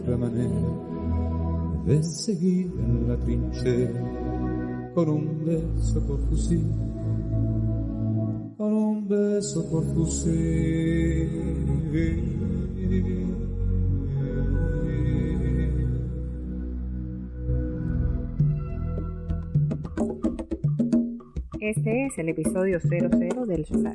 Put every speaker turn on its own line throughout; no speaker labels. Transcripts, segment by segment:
otra manera de seguir en la trinchera, con un beso por fusil, con un beso por fusil.
Este es el episodio 00 del Solar.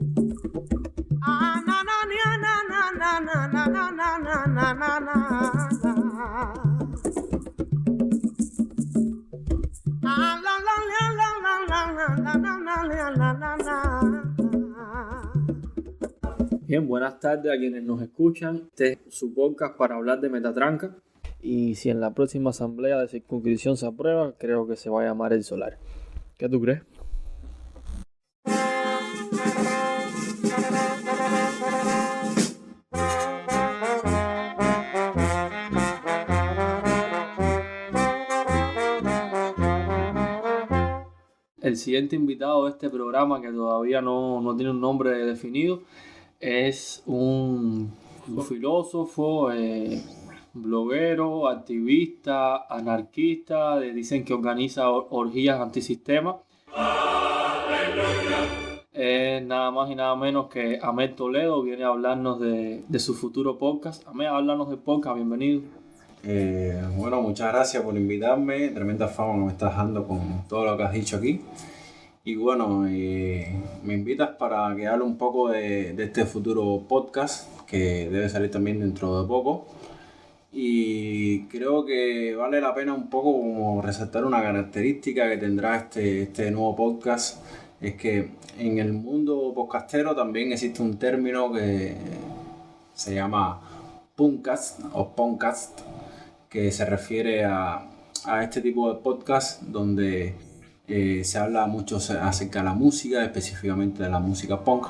Bien, buenas tardes a quienes nos escuchan. Este es su podcast para hablar de Metatranca. Y si en la próxima asamblea de circunscripción se aprueba, creo que se va a llamar El Solar. ¿Qué tú crees? El siguiente invitado de este programa, que todavía no tiene un nombre definido, es un filósofo, bloguero, activista, anarquista, dicen que organiza orgías antisistema. Es nada más y nada menos que Ahmed Toledo. Viene a hablarnos de su futuro podcast. Ahmed, háblanos del podcast, bienvenido.
Bueno, muchas gracias por invitarme. Tremenda fama me estás dando con todo lo que has dicho aquí. Y bueno, me invitas para que hable un poco de este futuro podcast que debe salir también dentro de poco. Y creo que vale la pena un poco como resaltar una característica que tendrá este nuevo podcast. Es que en el mundo podcastero también existe un término que se llama punkcast o podcast, que se refiere a este tipo de podcast donde se habla mucho acerca de la música, específicamente de la música punk.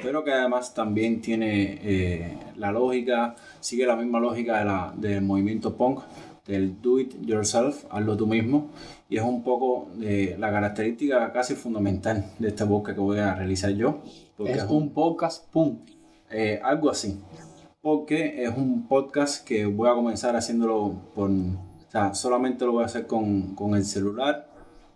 Pero que además también tiene la lógica, sigue la misma lógica del movimiento punk, del do it yourself, hazlo tú mismo, y es un poco la característica casi fundamental de este podcast que voy a realizar yo.
Es un podcast punk.
Algo así, porque es un podcast que voy a comenzar haciéndolo solamente lo voy a hacer con el celular,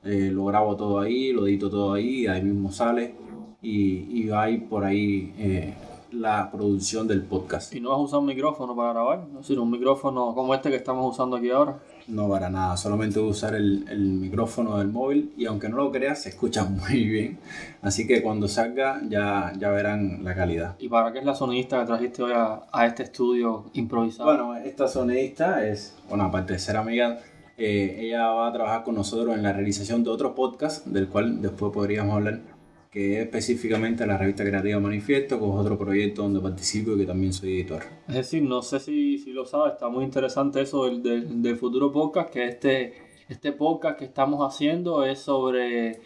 lo grabo todo ahí, lo edito todo ahí mismo sale y va a ir por ahí la producción del podcast.
¿Y no vas a usar un micrófono para grabar? Es decir, un micrófono como este que estamos usando aquí ahora.
No, para nada, solamente voy a usar el micrófono del móvil y aunque no lo creas se escucha muy bien, así que cuando salga ya verán la calidad.
¿Y para qué es la sonidista que trajiste hoy a este estudio improvisado?
Bueno, esta sonidista es, aparte de ser amiga, ella va a trabajar con nosotros en la realización de otro podcast del cual después podríamos hablar, que es específicamente la revista creativa Manifiesto, que es otro proyecto donde participo y que también soy editor.
Es decir, no sé si lo sabes, está muy interesante eso del futuro podcast, que este podcast que estamos haciendo es sobre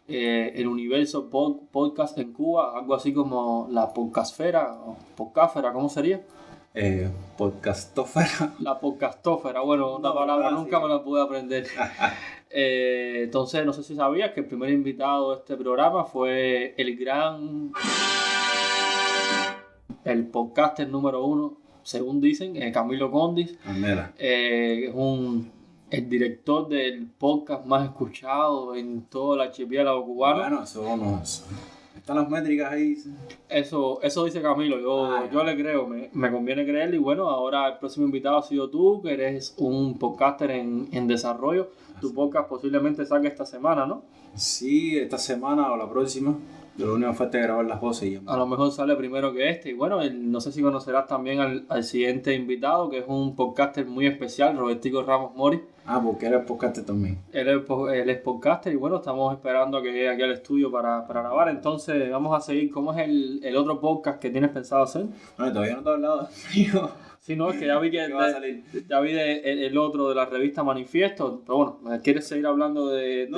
el universo podcast en Cuba, algo así como la podcastfera, o podcastfera, ¿cómo sería?
Podcastófera.
La podcastófera, bueno, una palabra nunca me la pude aprender. Entonces, no sé si sabías que el primer invitado de este programa fue el podcaster número 1, según dicen, Camilo Condis. Es el director del podcast más escuchado en todo el archipiélago cubano.
Bueno, están las métricas ahí.
Eso dice Camilo, yo le creo, me conviene creerle. Y bueno, ahora el próximo invitado ha sido tú, que eres un podcaster en desarrollo. Tu podcast posiblemente salga esta semana, ¿no?
Sí, esta semana o la próxima. Lo único que falta es grabar las voces y
a lo mejor sale primero que este. Y bueno, no sé si conocerás también al siguiente invitado, que es un podcaster muy especial, Robertico Ramos Mori.
Porque él es podcaster también.
Él es podcaster y bueno, estamos esperando a que llegue aquí al estudio para grabar. Entonces vamos a seguir. ¿Cómo es el otro podcast que tienes pensado hacer?
Bueno, todavía no te he hablado mío.
Sí, no, es que ya vi el otro de la revista Manifiesto, pero bueno, ¿quieres seguir hablando de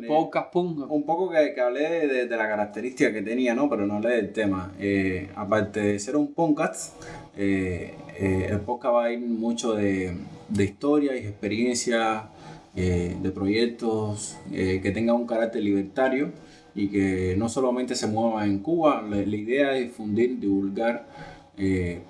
podcast punk?
Un poco que hablé de la característica que tenía, ¿no? Pero no hablé del tema. Aparte de ser un podcast, el podcast va a ir mucho de historias y experiencias de proyectos que tengan un carácter libertario y que no solamente se muevan en Cuba. La idea es difundir, divulgar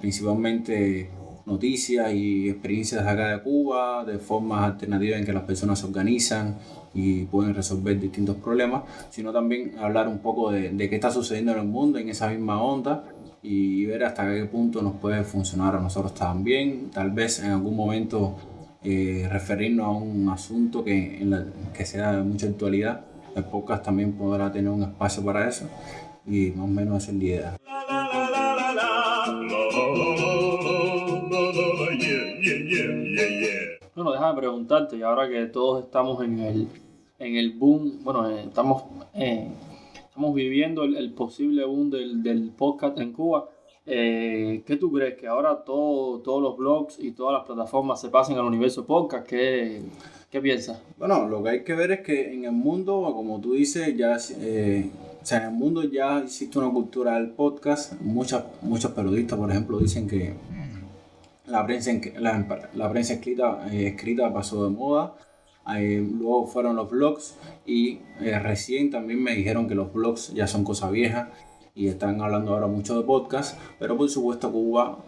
principalmente noticias y experiencias de acá de Cuba, de formas alternativas en que las personas se organizan y pueden resolver distintos problemas, sino también hablar un poco de qué está sucediendo en el mundo en esa misma onda y ver hasta qué punto nos puede funcionar a nosotros también. Tal vez en algún momento referirnos a un asunto que sea de mucha actualidad. El podcast también podrá tener un espacio para eso y más o menos esa es la idea.
Bueno, déjame preguntarte, y ahora que todos estamos en el boom, bueno, estamos viviendo el posible boom del podcast en Cuba, ¿qué tú crees? ¿Que ahora todos los blogs y todas las plataformas se pasen al universo podcast? ¿Qué piensas?
Bueno, lo que hay que ver es que en el mundo, como tú dices, ya en el mundo ya existe una cultura del podcast. Muchos periodistas, por ejemplo, dicen que la prensa escrita pasó de moda. Luego fueron los blogs y recién también me dijeron que los blogs ya son cosa vieja y están hablando ahora mucho de podcast, pero por supuesto Cuba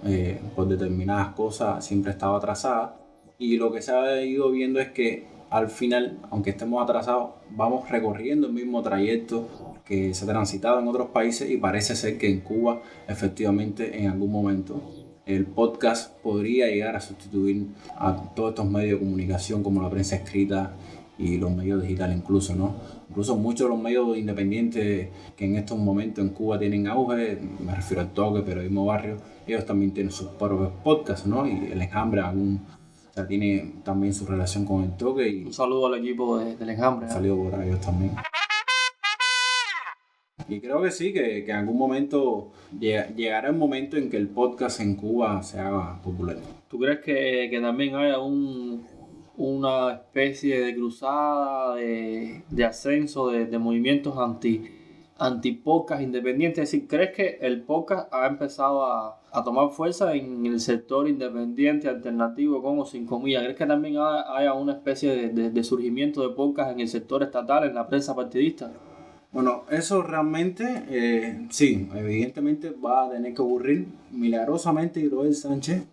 por determinadas cosas siempre estaba atrasada y lo que se ha ido viendo es que al final, aunque estemos atrasados, vamos recorriendo el mismo trayecto que se ha transitado en otros países y parece ser que en Cuba efectivamente en algún momento el podcast podría llegar a sustituir a todos estos medios de comunicación como la prensa escrita y los medios digitales incluso, ¿no? Incluso muchos de los medios independientes que en estos momentos en Cuba tienen auge, me refiero al Toque, Periodismo Barrio, ellos también tienen sus propios podcasts, ¿no? Y El Enjambre tiene también su relación con el Toque. Y
un saludo al equipo del Enjambre.
Un saludo por ellos también. Y creo que sí, que en algún momento llegará el momento en que el podcast en Cuba se haga popular.
¿Tú crees que también haya una especie de cruzada, de ascenso de movimientos anti-podcast independientes? Es decir, ¿crees que el podcast ha empezado a tomar fuerza en el sector independiente, alternativo, con o sin comillas? ¿Crees que también haya una especie de surgimiento de podcast en el sector estatal, en la prensa partidista?
Bueno, eso realmente, sí, evidentemente va a tener que ocurrir. Milagrosamente, Iroel Sánchez.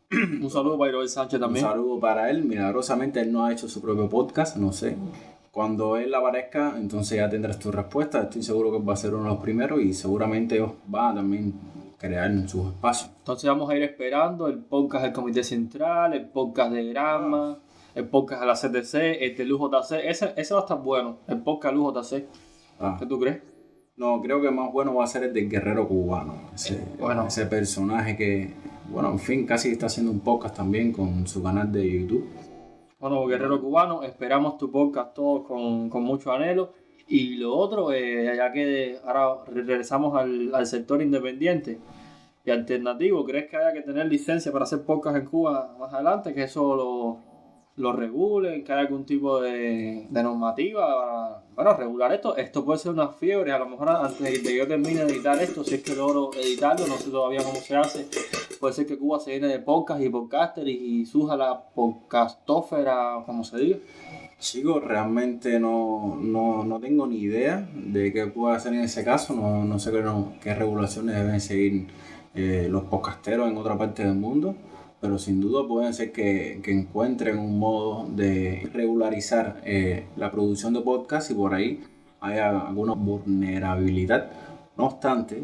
Un saludo para Iroel Sánchez también.
Un saludo para él. Milagrosamente, él no ha hecho su propio podcast, no sé. Cuando él aparezca, entonces ya tendrás tu respuesta. Estoy seguro que va a ser uno de los primeros y seguramente ellos van a también crear sus espacios.
Entonces vamos a ir esperando el podcast del Comité Central, el podcast de Grama, el podcast de la CTC, el del UJC. Ese va a estar bueno, el podcast del UJC. ¿Qué tú crees?
No, creo que más bueno va a ser el del guerrero cubano. Ese personaje que, bueno, en fin, casi está haciendo un podcast también con su canal de YouTube.
Bueno, guerrero cubano, esperamos tu podcast todos con mucho anhelo. Y lo otro, ya que ahora regresamos al sector independiente y alternativo, ¿crees que haya que tener licencia para hacer podcast en Cuba más adelante? Que eso lo regulen, que haya algún tipo de normativa para regular esto. Esto puede ser una fiebre, a lo mejor antes de que yo termine de editar esto, si es que logro editarlo, no sé todavía cómo se hace, puede ser que Cuba se llene de podcast y podcasters y surja la podcastófera, como se diga.
Chicos, realmente no tengo ni idea de qué puede hacer en ese caso, no sé qué regulaciones deben seguir los podcasteros en otra parte del mundo. Pero sin duda pueden ser que encuentren un modo de regularizar la producción de podcast y por ahí haya alguna vulnerabilidad. No obstante,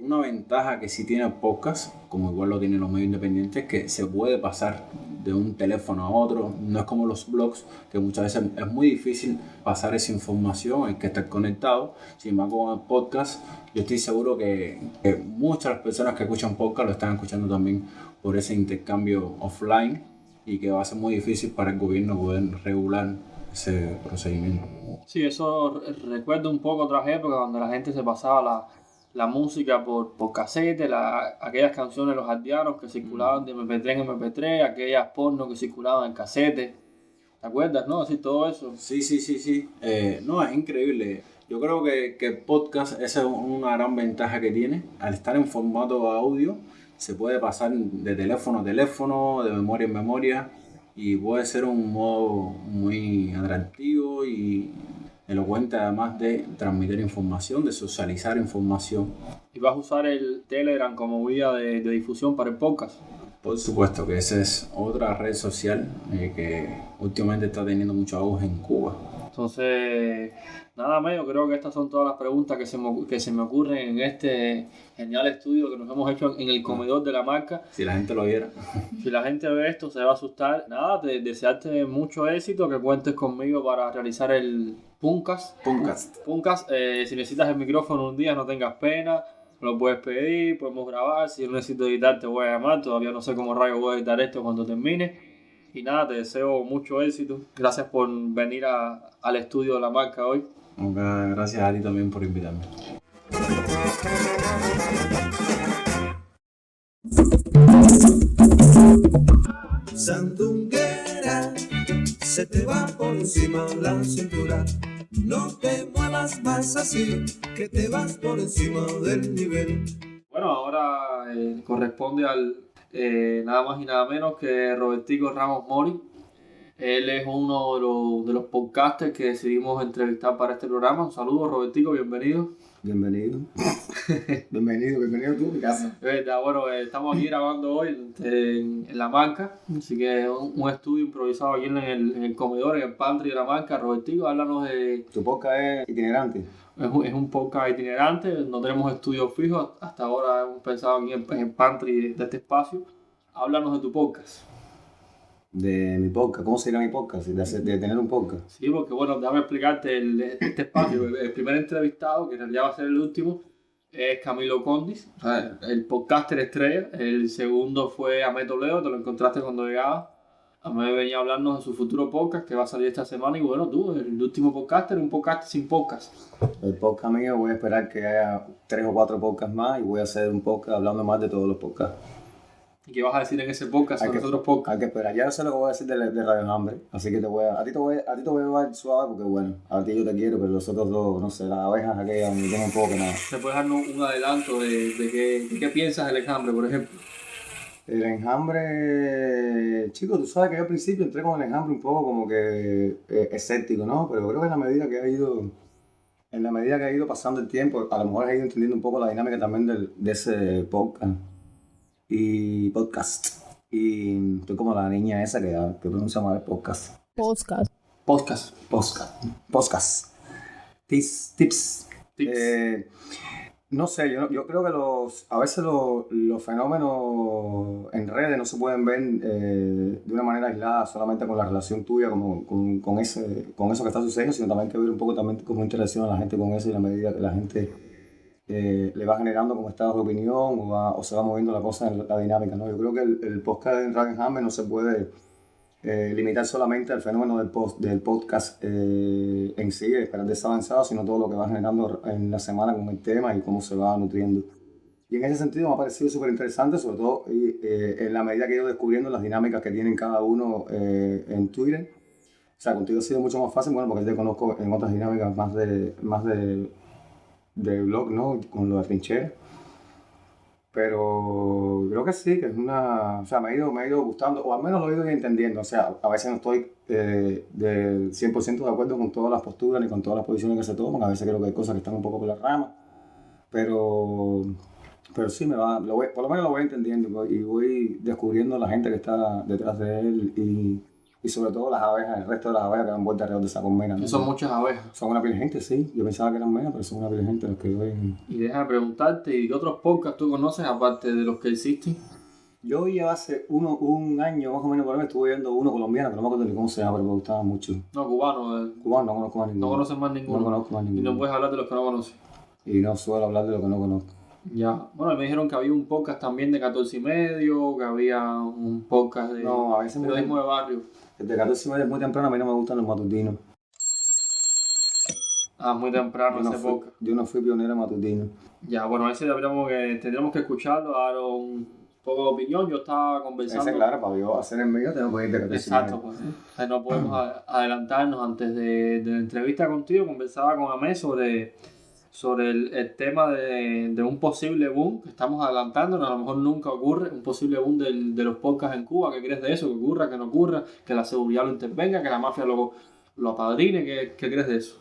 una ventaja que sí tiene el podcast, como igual lo tienen los medios independientes, es que se puede pasar de un teléfono a otro. No es como los blogs, que muchas veces es muy difícil pasar esa información, hay que estar conectado. Sin embargo, con el podcast, yo estoy seguro que muchas de las personas que escuchan podcast lo están escuchando también por ese intercambio offline y que va a ser muy difícil para el gobierno poder regular ese procedimiento.
Sí, eso recuerda un poco otras épocas donde la gente se pasaba la música por cassette, aquellas canciones de los aldeanos que circulaban de MP3 en MP3, aquellas porno que circulaban en cassette. ¿Te acuerdas, no? Así todo eso.
Sí. No, es increíble. Yo creo que el podcast, esa es una gran ventaja que tiene. Al estar en formato audio, se puede pasar de teléfono a teléfono, de memoria en memoria. y puede ser un modo muy atractivo y elocuente, además de transmitir información, de socializar información.
¿Y vas a usar el Telegram como vía de difusión para el podcast?
Por supuesto que esa es otra red social que últimamente está teniendo mucho auge en Cuba.
Entonces, nada más, yo creo que estas son todas las preguntas que se me ocurren en este genial estudio que nos hemos hecho en el comedor de la marca.
Si la gente lo viera.
Si la gente ve esto, se va a asustar. Nada, desearte mucho éxito, que cuentes conmigo para realizar el Punkcast. Si necesitas el micrófono un día, no tengas pena, me lo puedes pedir, podemos grabar. Si yo necesito editar, te voy a llamar. Todavía no sé cómo rayos voy a editar esto cuando termine. Y nada, te deseo mucho éxito. Gracias por venir al estudio de la marca hoy.
Gracias a ti también por invitarme.
Sandunguera, se te va por encima la cintura. No te muevas más así, que te vas por encima del nivel.
Bueno, ahora corresponde al nada más y nada menos que Robertico Ramos Mori. Él es uno de los podcasters que decidimos entrevistar para este programa. Un saludo, Robertico, bienvenido.
Bienvenido tú, mi casa.
Bueno, estamos aquí grabando hoy en la banca, así que un estudio improvisado aquí en el comedor, en el pantry de la banca. Robertico, háblanos de...
¿Tu podcast es itinerante?
Es un podcast itinerante, no tenemos estudios fijos, hasta ahora hemos pensado aquí en el pantry de este espacio. Háblanos de tu podcast.
De mi podcast, ¿cómo sería mi podcast? De tener un podcast.
Sí, porque bueno, déjame explicarte este espacio. El primer entrevistado, que en realidad va a ser el último, es Camilo Condis, o sea, el podcaster estrella. El segundo fue Amé Toledo, te lo encontraste cuando llegaba. Amé venía a hablarnos de su futuro podcast que va a salir esta semana. Y bueno, tú, el último podcaster, un podcast sin podcast.
El podcast mío, voy a esperar que haya 3 o 4 podcasts más y voy a hacer un podcast hablando más de todos los podcasts.
¿Y qué vas a decir en ese podcast sobre los otros podcasts?
Hay que esperar. Ya sé lo que voy a decir de Radio Enjambre, así que a ti te voy a dar suave porque bueno, a ti yo te quiero, pero los otros dos, no sé, las abejas aquellas me tienen un poco que nada.
¿Te puedes darnos un adelanto de qué piensas del Enjambre, por ejemplo?
El Enjambre, chicos, tú sabes que yo al principio entré con el Enjambre un poco como que escéptico, ¿no? Pero creo que en la medida que ha ido pasando el tiempo, a lo mejor he ido entendiendo un poco la dinámica también de ese podcast. Y estoy como la niña esa que pronuncia mal podcast. Podcast. Tips. No sé, yo creo que a veces los fenómenos en redes no se pueden ver de una manera aislada solamente con la relación tuya con eso que está sucediendo, sino también que ver un poco también cómo interacciona la gente con eso y la medida que la gente le va generando como estados de opinión o se va moviendo la cosa en la dinámica, ¿no? Yo creo que el podcast de Radio Enjambre no se puede limitar solamente al fenómeno del podcast en sí, esperar desavanzado, sino todo lo que va generando en la semana con el tema y cómo se va nutriendo. Y en ese sentido me ha parecido súper interesante, sobre todo en la medida que he ido descubriendo las dinámicas que tienen cada uno en Twitter. O sea, contigo ha sido mucho más fácil, bueno, porque te conozco en otras dinámicas más de blog, ¿no? Con lo de trinchera. Pero creo que sí, que es o sea, me ha ido gustando, o al menos lo he ido entendiendo. O sea, a veces no estoy del 100% de acuerdo con todas las posturas ni con todas las posiciones que se toman. A veces creo que hay cosas que están un poco por las ramas. Pero sí, por lo menos lo voy entendiendo y voy descubriendo la gente que está detrás de él y sobre todo las abejas, el resto de las abejas que dan vuelta alrededor de esa colmena, ¿no?
Son muchas abejas.
Son una pila de gente, sí. Yo pensaba que eran menos, pero son una pila de gente los que ven.
Y déjame preguntarte, ¿y qué otros podcasts tú conoces aparte de los que existen?
Yo ya hace un año más o menos por ahí estuve viendo uno colombiano, que no me acuerdo ni cómo se llama, pero me gustaba mucho.
No, cubano.
Cubano, no conozco más ninguno.
No conoces más ninguno.
No conozco más ninguno.
Y no puedes hablar de los que no conoces.
Y no suelo hablar de lo que no conozco.
Ya. Bueno, me dijeron que había un podcast también de 14 y medio, que había un podcast de periodismo de barrio.
El de 14 y medio es muy temprano, a mí no me gustan los matutinos.
Ah, muy temprano ese podcast.
Yo no fui pionero matutino.
Ya, bueno, ese tendríamos que escucharlo, dar un poco de opinión. Yo estaba conversando...
Ese, claro, para yo hacer el mío tengo que ir de 14 y medio.
Exacto, pues, no podemos adelantarnos. Antes de la entrevista contigo, conversaba con Amé sobre sobre el tema de un posible boom que estamos adelantando, a lo mejor nunca ocurre, un posible boom de los podcasts en Cuba. ¿Qué crees de eso? ¿Que ocurra, que no ocurra? ¿Que la seguridad lo intervenga? ¿Que la mafia lo apadrine? ¿Qué crees de eso?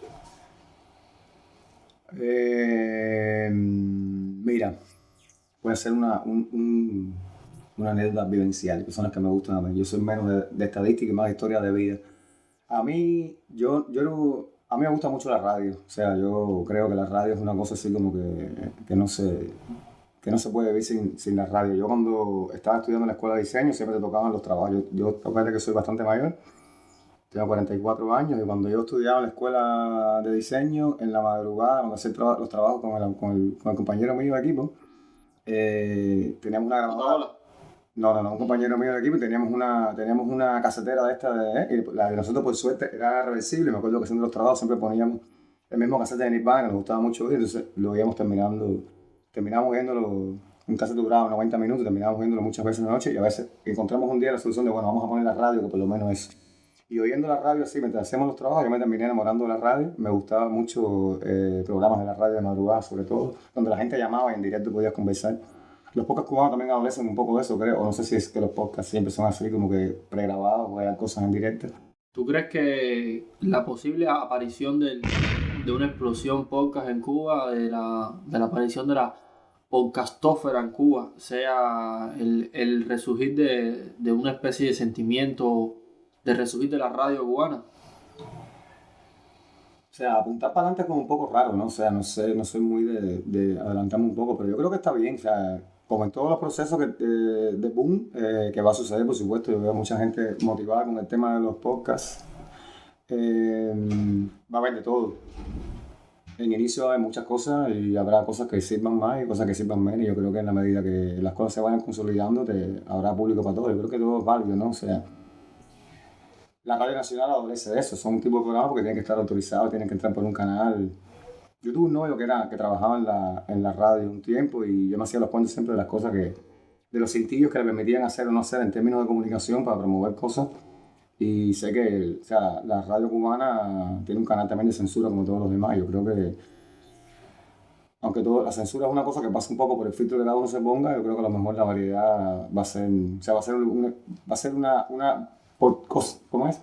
Mira, voy a hacer una anécdota vivencial, que son las que me gustan a mí. Yo soy menos de estadística y más de historia de vida. A mí, a mí me gusta mucho la radio. O sea, yo creo que la radio es una cosa así como que no se puede vivir sin la radio. Yo cuando estaba estudiando en la escuela de diseño siempre te tocaban los trabajos. Yo aparte que soy bastante mayor, tengo 44 años, y cuando yo estudiaba en la escuela de diseño, en la madrugada, cuando hacía los trabajos con el compañero mío de equipo, teníamos una grabadora. No, un compañero mío de equipo, y teníamos una casetera de esta, y la de nosotros por suerte era reversible. Me acuerdo que haciendo los trabajos siempre poníamos el mismo casete de Nirvana, que nos gustaba mucho oír, entonces lo íbamos terminamos viéndolo, un casete duraba 90 minutos, terminábamos viéndolo muchas veces en la noche, y a veces encontramos un día la solución de, bueno, vamos a poner la radio, que por lo menos es. Y oyendo la radio así, mientras hacíamos los trabajos, yo me terminé enamorando de la radio. Me gustaba mucho programas de la radio de madrugada, sobre todo, donde la gente llamaba y en directo podías conversar. Los podcasts cubanos también adolecen un poco de eso, creo. O no sé si es que los podcasts siempre son así como que pregrabados o hay cosas en directo.
¿Tú crees que la posible aparición de una explosión podcast en Cuba, de la aparición de la podcastófera en Cuba, sea el resurgir de una especie de sentimiento, de resurgir de la radio cubana?
O sea, apuntar para adelante es como un poco raro, ¿no? O sea, no sé, no soy muy de adelantarme un poco, pero yo creo que está bien. O sea, como en todos los procesos de boom que va a suceder, por supuesto, yo veo mucha gente motivada con el tema de los podcasts. Va a haber de todo. En inicio hay muchas cosas y habrá cosas que sirvan más y cosas que sirvan menos. Yo creo que en la medida que las cosas se vayan consolidando, habrá público para todo. Yo creo que todo es válido, ¿no? O sea, la Radio Nacional adolece de eso. Son un tipo de programas porque tienen que estar autorizados, tienen que entrar por un canal. Yo tuve un novio que trabajaba en la radio un tiempo, y yo me hacía los cuentos siempre de las cosas de los cintillos que le permitían hacer o no hacer en términos de comunicación para promover cosas. Y sé que o sea, la radio cubana tiene un canal también de censura como todos los demás. Yo creo que, aunque la censura es una cosa que pasa un poco por el filtro que cada uno se ponga, yo creo que a lo mejor la variedad va a ser, o sea, va a ser una ¿cómo es?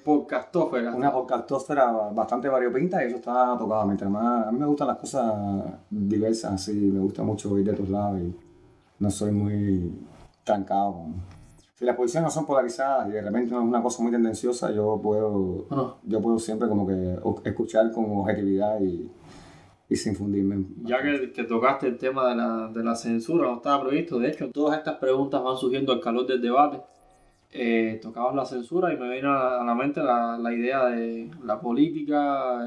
Podcastófera.
Una podcastófera bastante variopinta, y eso está tocado. Mientras más, a mí me gustan las cosas diversas, así, me gusta mucho oír de todos lados y no soy muy trancado. Si las posiciones no son polarizadas y de repente no es una cosa muy tendenciosa, yo puedo siempre como que escuchar con objetividad y sin fundirme.
Ya que tocaste el tema de la censura, no estaba previsto. De hecho, todas estas preguntas van surgiendo al calor del debate. Tocabas la censura y me vino a la mente la idea de la política.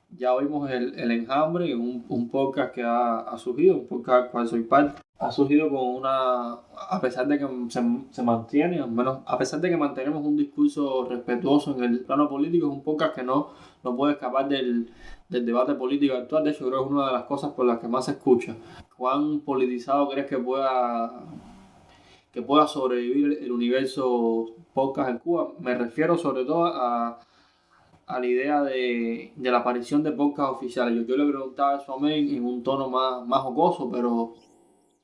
Ya oímos el Enjambre, un podcast que ha surgido, un podcast al cual soy parte. Ha surgido con a pesar de que se mantiene, al menos a pesar de que mantenemos un discurso respetuoso en el plano político, es un podcast que no puede escapar del debate político actual. De hecho, creo que es una de las cosas por las que más se escucha. ¿Cuán politizado crees que pueda sobrevivir el universo podcast en Cuba? Me refiero sobre todo a la idea de la aparición de podcasts oficiales. Yo le preguntaba eso a mí en un tono más jocoso, pero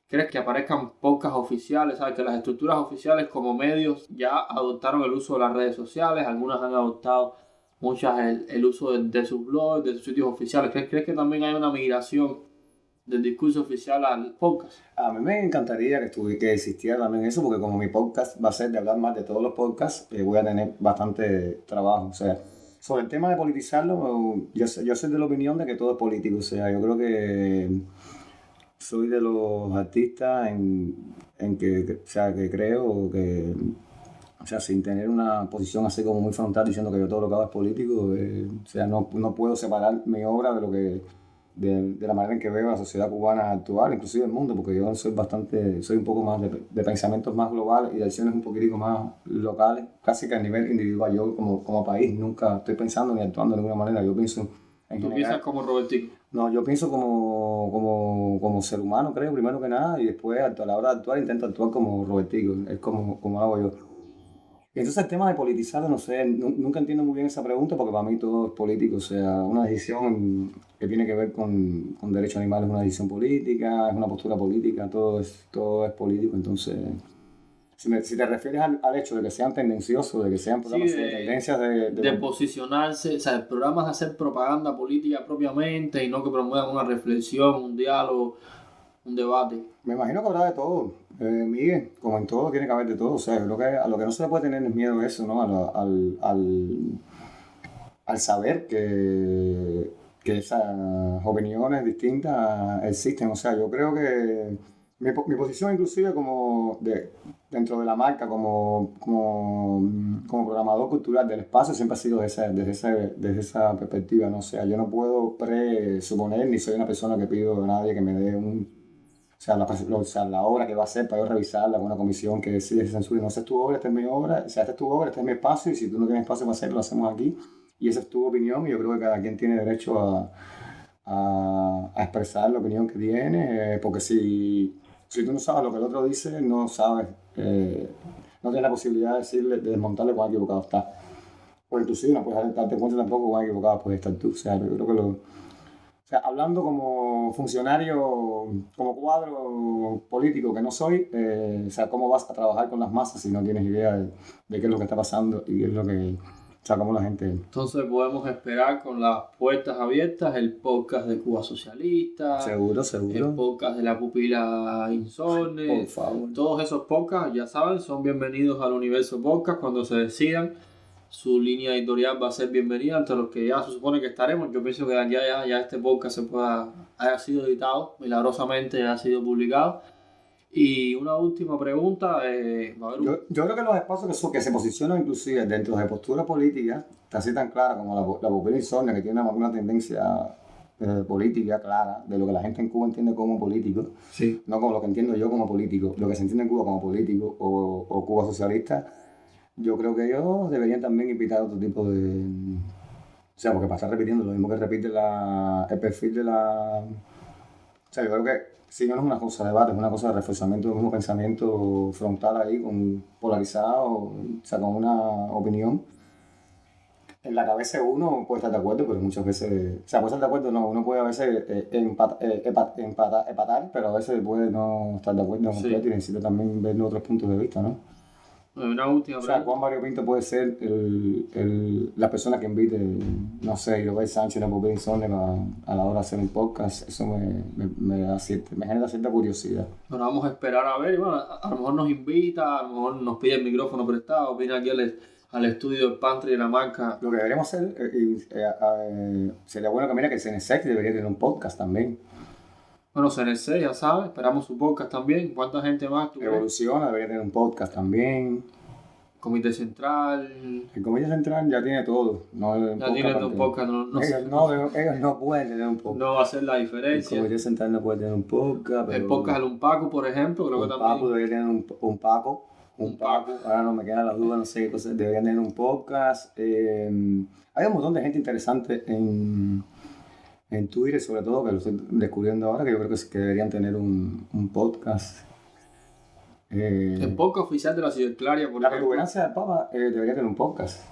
¿crees que aparezcan podcasts oficiales? ¿Sabes? Que las estructuras oficiales como medios ya adoptaron el uso de las redes sociales, algunas han adoptado, muchas el uso de sus blogs, de sus sitios oficiales. ¿Crees que también hay una migración del discurso oficial al podcast?
A mí me encantaría que existiera también eso, porque como mi podcast va a ser de hablar más de todos los podcasts, voy a tener bastante trabajo. O sea, sobre el tema de politizarlo, yo soy de la opinión de que todo es político. O sea, yo creo que soy de los artistas en que creo que, o sea, sin tener una posición así como muy frontal diciendo que yo todo lo que hago es político, o sea, no puedo separar mi obra de la manera en que veo la sociedad cubana actual, inclusive el mundo, porque yo soy un poco más de pensamientos más globales y de acciones un poquitico más locales, casi que a nivel individual. Yo como país nunca estoy pensando ni actuando de ninguna manera. Yo pienso en
¿Tú piensas como Robertico?
No, yo pienso como ser humano, creo, primero que nada, y después a la hora de actuar intento actuar como Robertico, es como hago yo. Y entonces el tema de politizarlo, no sé, nunca entiendo muy bien esa pregunta porque para mí todo es político, o sea, una decisión que tiene que ver con derechos animales es una decisión política, es una postura política, todo es político, entonces... Si te refieres al hecho de que sean tendenciosos, de que sean programas sobre tendencias
de posicionarse, o sea, el programa es hacer propaganda política propiamente y no que promuevan una reflexión, un diálogo, un debate.
Me imagino que habrá de todo, Miguel, como en todo tiene que haber de todo, o sea, yo creo que a lo que no se le puede tener es miedo a eso, ¿no? Al saber que esas opiniones distintas existen, o sea, yo creo que mi posición inclusive dentro de la marca, como programador cultural del espacio, siempre ha sido desde esa perspectiva, ¿no? O sea, yo no puedo presuponer, ni soy una persona que pido a nadie que me dé la obra que va a hacer para yo revisarla con una comisión que decide si censura. No, esa es tu obra, esta es mi obra, o sea, esta es tu obra, este es mi espacio, y si tú no tienes espacio para hacerlo, lo hacemos aquí. Y esa es tu opinión, y yo creo que cada quien tiene derecho a expresar la opinión que tiene, porque si tú no sabes lo que el otro dice, no sabes, no tienes la posibilidad de decirle, de desmontarle cuán equivocado está. O inclusive no puedes darte cuenta tampoco cuán equivocado puedes estar tú. O sea, yo creo que o sea, hablando como funcionario, como cuadro político que no soy, o sea, ¿cómo vas a trabajar con las masas si no tienes idea de qué es lo que está pasando y qué es lo que... O sea, cómo la gente...
Entonces podemos esperar con las puertas abiertas el podcast de Cuba Socialista.
Seguro.
El podcast de La Pupila Insomne.
Por favor.
Todos esos podcasts, ya saben, son bienvenidos al Universo Podcast cuando se decidan. Su línea editorial va a ser bienvenida entre los que ya se supone que estaremos. Yo pienso que ya este podcast haya sido editado, milagrosamente ha sido publicado. Y una última pregunta.
Yo creo que los espacios que se posicionan inclusive dentro de posturas políticas, así tan clara como la Pupila Insomne, que tiene una tendencia política clara, de lo que la gente en Cuba entiende como político,
sí.
No como lo que entiendo yo como político, lo que se entiende en Cuba como político o Cuba socialista. Yo creo que ellos deberían también invitar a otro tipo de... O sea, porque para estar repitiendo lo mismo que repite el perfil de la... O sea, yo creo que si no es una cosa de debate, es una cosa de reforzamiento del mismo pensamiento frontal ahí, polarizado, o sea, con una opinión. En la cabeza uno puede estar de acuerdo, pero muchas veces... O sea, puede estar de acuerdo, no, uno puede a veces empatar, pero a veces puede no estar de acuerdo completo y necesita también ver otros puntos de vista, ¿no?
Una última pregunta.
O sea, ¿cuán variopinto puede ser la persona que invite, no sé, Iroel Sánchez, una Pupila Insomne a la hora de hacer un podcast? Eso me genera cierta curiosidad.
Bueno, vamos a esperar a ver. Bueno, a lo mejor nos invita, a lo mejor nos pide el micrófono prestado, viene aquí al estudio del Pantry de la marca.
Lo que deberíamos hacer, sería bueno que mira que CNSX debería tener un podcast también.
Bueno, CNC, ya sabes, esperamos su podcast también. ¿Cuánta gente más?
Evoluciona, debería tener un podcast también.
Comité Central.
El Comité Central ya tiene todo.
Ya tiene un podcast.
Ellos no pueden tener un podcast.
No va a ser la diferencia.
El Comité Central no puede tener un podcast.
El podcast de un Paco, por ejemplo, creo que también.
Paco debería tener un Paco. Ahora no me queda la duda, no sé qué cosas. Deberían tener un podcast. Hay un montón de gente interesante en Twitter, sobre todo, que lo estoy descubriendo ahora, que yo creo que deberían tener un podcast.
El podcast oficial de la Ciudad Claria, por
la
ejemplo.
Protuberancia del Papa debería tener un podcast.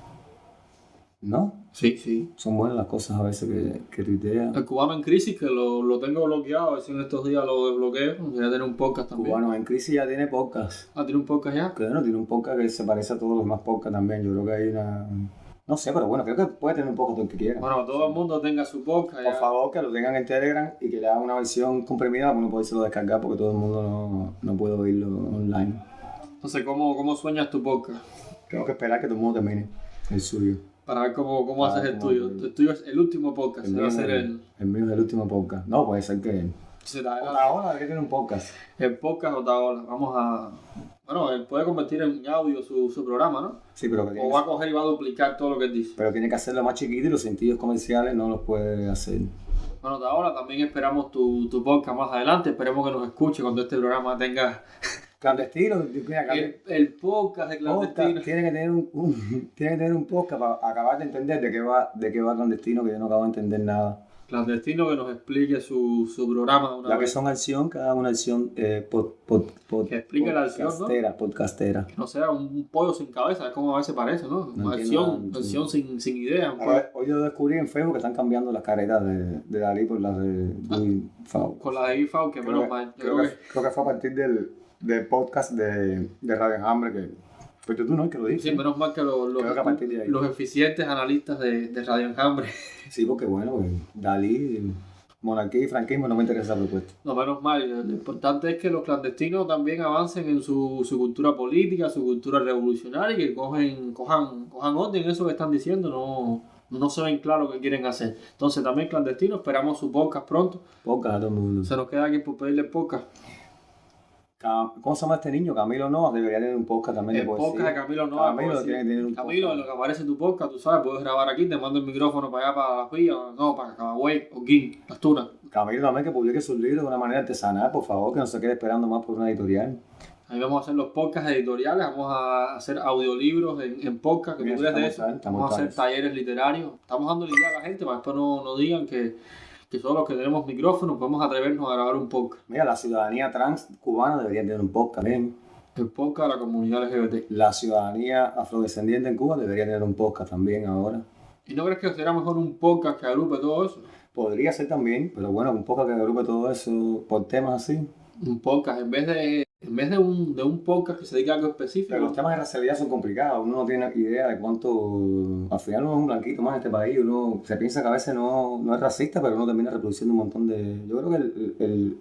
¿No?
Sí.
Son buenas las cosas a veces que tuitea.
El Cubano en Crisis, que lo tengo bloqueado, a ver si en estos días lo desbloqueo. Debería tener un podcast también.
Cubano en Crisis ya tiene podcast.
¿Tiene un podcast ya?
Claro, tiene un podcast que se parece a todos los demás podcasts también. Yo creo que hay una... No sé, pero bueno, creo que puede tener un podcast todo el que quiera.
Bueno, todo el mundo tenga su podcast.
Por favor, que lo tengan en Telegram y que le hagan una versión comprimida para uno poderse descargar, porque todo el mundo no puede oírlo online.
Entonces, ¿cómo sueñas tu podcast?
Tengo que esperar que todo el mundo termine el suyo.
Para ver cómo haces el tuyo. El tuyo es el último podcast.
El mío es el último podcast. No, puede ser que... Otaola debería tener un podcast.
El podcast Otaola. Vamos a... Bueno, él puede convertir en audio su programa, ¿no?
Sí, pero que
o va a coger y va a duplicar todo lo que él dice.
Pero tiene que hacerlo más chiquito y los sentidos comerciales no los puede hacer.
Bueno, Otaola, también esperamos tu podcast más adelante. Esperemos que nos escuche cuando este programa tenga...
Clandestino.
El podcast de Clandestino.
Tiene que tener un podcast para acabar de entender de qué va Clandestino, que yo no acabo de entender nada.
Clandestino que nos explique su programa de una
Ya
vez.
que son acción, cada una acción
Que explique la acción, ¿no?
Podcastera.
Que no sea un pollo sin cabeza, es como a veces parece, ¿no?
No
Una
entiendo
acción sin idea.
Hoy yo descubrí en Facebook que están cambiando las caretas de Dalí por las de Guy Fawkes.
Con la de IFAO, que menos mal. Yo
Creo que fue a partir del podcast de Radio Enjambre que fuiste tú, ¿no? Que lo
sí,
dijiste.
menos mal que
Creo que a partir de ahí.
los eficientes analistas de Radio Enjambre.
Sí, porque bueno, Dalí, monarquía y franquismo no me interesa la propuesta.
No, menos mal. Lo importante es que los clandestinos también avancen en su cultura política, su cultura revolucionaria y que cojan orden en eso que están diciendo. No se ven claro lo que quieren hacer. Entonces también clandestinos, esperamos su podcast pronto.
Podcast a todo el mundo.
Se nos queda aquí por pedirle podcast.
¿Cómo se llama este niño? Camilo Noas debería tener un podcast también de
El
poesía.
podcast de Camilo Noas.
Camilo tiene que tener un
Camilo,
podcast.
en lo que aparece tu podcast, tú sabes, puedes grabar aquí, te mando el micrófono para allá, para Las Villas, no, para Camagüey, Holguín, Las Tunas.
Camilo también que publique sus libros de una manera artesanal, por favor, que no se quede esperando más por una editorial.
Ahí vamos a hacer los podcasts editoriales, vamos a hacer audiolibros en podcast, que
Mira,
tú crees de
estamos
eso.
tal,
Vamos a hacer
estamos
talleres literarios. Estamos dando la idea a la gente para que después no digan que solo los que tenemos micrófonos podemos atrevernos a grabar un podcast.
Mira, la ciudadanía trans cubana debería tener un podcast también.
El podcast de la comunidad LGBT.
La ciudadanía afrodescendiente en Cuba debería tener un podcast también ahora.
¿Y no crees que sería mejor un podcast que agrupe todo eso?
Podría ser también, pero bueno, un podcast que agrupe todo eso por temas así.
Un podcast, en vez de un podcast que se dedique a algo específico.
Pero los temas de racialidad son complicados, uno no tiene idea de cuánto... Al final uno es un blanquito más en este país, uno se piensa que a veces no es racista, pero uno termina reproduciendo un montón de... Yo creo que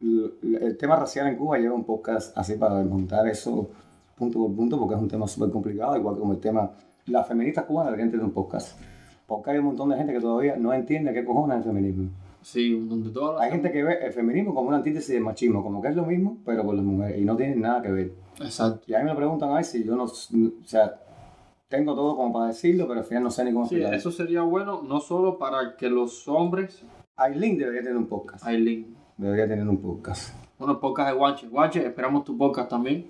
el tema racial en Cuba lleva un podcast así para desmontar eso punto por punto, porque es un tema súper complicado, igual que como el tema... Las feministas cubanas deberían tener un podcast, porque hay un montón de gente que todavía no entiende qué cojones es el feminismo.
Sí, donde todas las...
Hay gente que ve el feminismo como una antítesis del machismo, como que es lo mismo, pero con las mujeres, y no tienen nada que ver.
Exacto.
Y a mí me preguntan a ver si yo no... O sea, tengo todo como para decirlo, pero al final no sé ni cómo
Sí,
explicarlo.
eso sería bueno no solo para que los hombres...
Aileen debería tener un podcast.
Aileen.
Debería tener un podcast.
Bueno, el podcast de Guanche. Guanche, esperamos tu podcast también.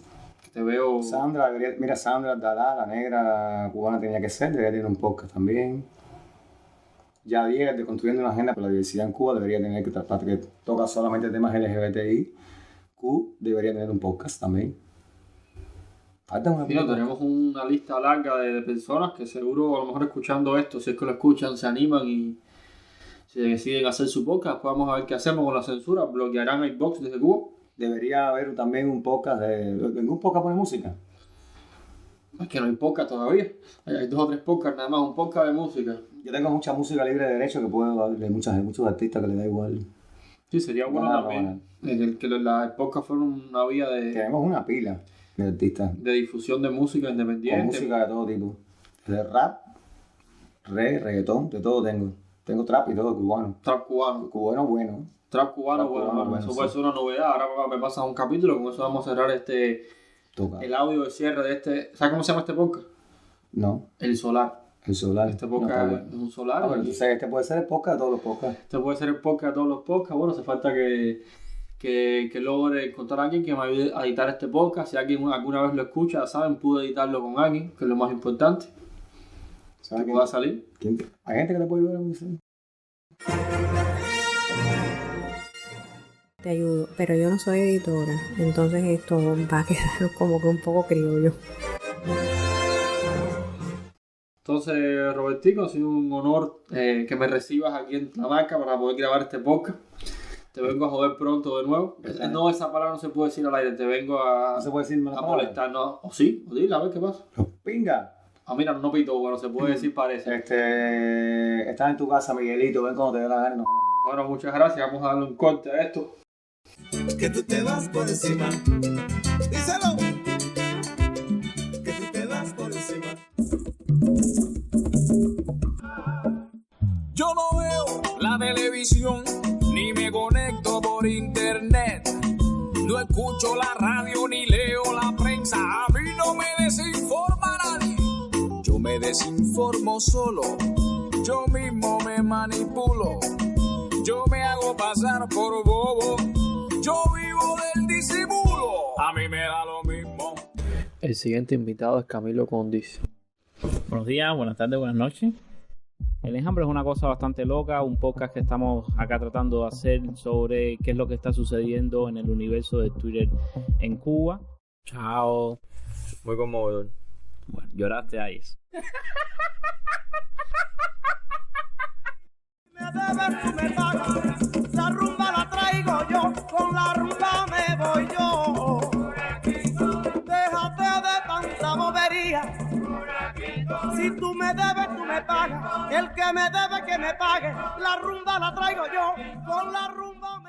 Te veo...
Sandra debería... Mira, Sandra Dalá, la negra cubana tenía que ser, debería tener un podcast también. Yadier, de Construyendo una Agenda por la Diversidad en Cuba, debería tener que tratar, que toca solamente temas LGBTI. Q debería tener un podcast también. Falta una...
Mira, tenemos una lista larga de personas que seguro a lo mejor escuchando esto, si es que lo escuchan, se animan y si deciden hacer su podcast, pues vamos a ver qué hacemos con la censura. ¿Bloquearán el box desde Cuba?
Debería haber también un podcast de... ¿Ningún podcast pone música?
Es que no hay podcast todavía. Hay 2 o 3 podcasts, nada más, un podcast de música.
Yo tengo mucha música libre de derecho que puedo de muchos artistas que les da igual.
Sí, sería bueno también. El podcast fuera una vía
Tenemos una pila de artistas.
De difusión de música independiente.
Con música de todo tipo. De rap, reggaetón, de todo tengo. Tengo trap y todo cubano.
Trap cubano.
Cubano bueno.
Trap cubano, bueno. Eso puede ser una novedad. Ahora me pasas un capítulo, con eso vamos a cerrar el audio de cierre de este... ¿Sabes cómo se llama este podcast?
No.
El Solar.
El Solar.
Este podcast
no,
es un solar.
Pero entonces este puede ser el podcast de todos los podcasts.
Este puede ser el podcast de todos los podcasts. Bueno, hace falta que logre encontrar a alguien que me ayude a editar este podcast. Si alguien alguna vez lo escucha, ya saben, pude editarlo con alguien, que es lo más importante. Que pueda salir.
¿Hay gente que te puede ayudar a mí?
Te ayudo, pero yo no soy editora, entonces esto va a quedar como que un poco criollo.
Entonces, Robertico, ha sido un honor que me recibas aquí en la marca para poder grabar este podcast. Te vengo a joder pronto de nuevo. No, esa palabra no se puede decir al aire. Te vengo a...
¿No se puede decir mala palabra?
molestar, ¿no? ¿O sí? ¿O dile? A ver qué pasa.
Los pinga.
Ah, mira, no pito. Bueno, se puede decir parece.
Estás en tu casa, Miguelito. Ven cuando te dé la gana. No.
Bueno, muchas gracias. Vamos a darle un corte a esto.
Que tú te vas por encima. Díselo. Que tú te vas por encima.
Yo no veo la televisión, ni me conecto por internet. No escucho la radio, ni leo la prensa. A mí no me desinforma nadie. Yo me desinformo solo. Yo mismo me manipulo. Yo me hago pasar por bobo. Yo vivo del disimulo. A mí me da lo mismo.
El siguiente invitado es Camilo Condis.
Buenos días, buenas tardes, buenas noches. El enjambre es una cosa bastante loca, un podcast que estamos acá tratando de hacer sobre qué es lo que está sucediendo en el universo de Twitter en Cuba. Chao.
Muy conmovedor.
Bueno, lloraste ahí.
Me debes, tú me pagas, la rumba la traigo yo, con la rumba me voy yo. Déjate de tanta bobería, si tú me debes, tú me pagas, el que me debe que me pague, la rumba la traigo yo, con la rumba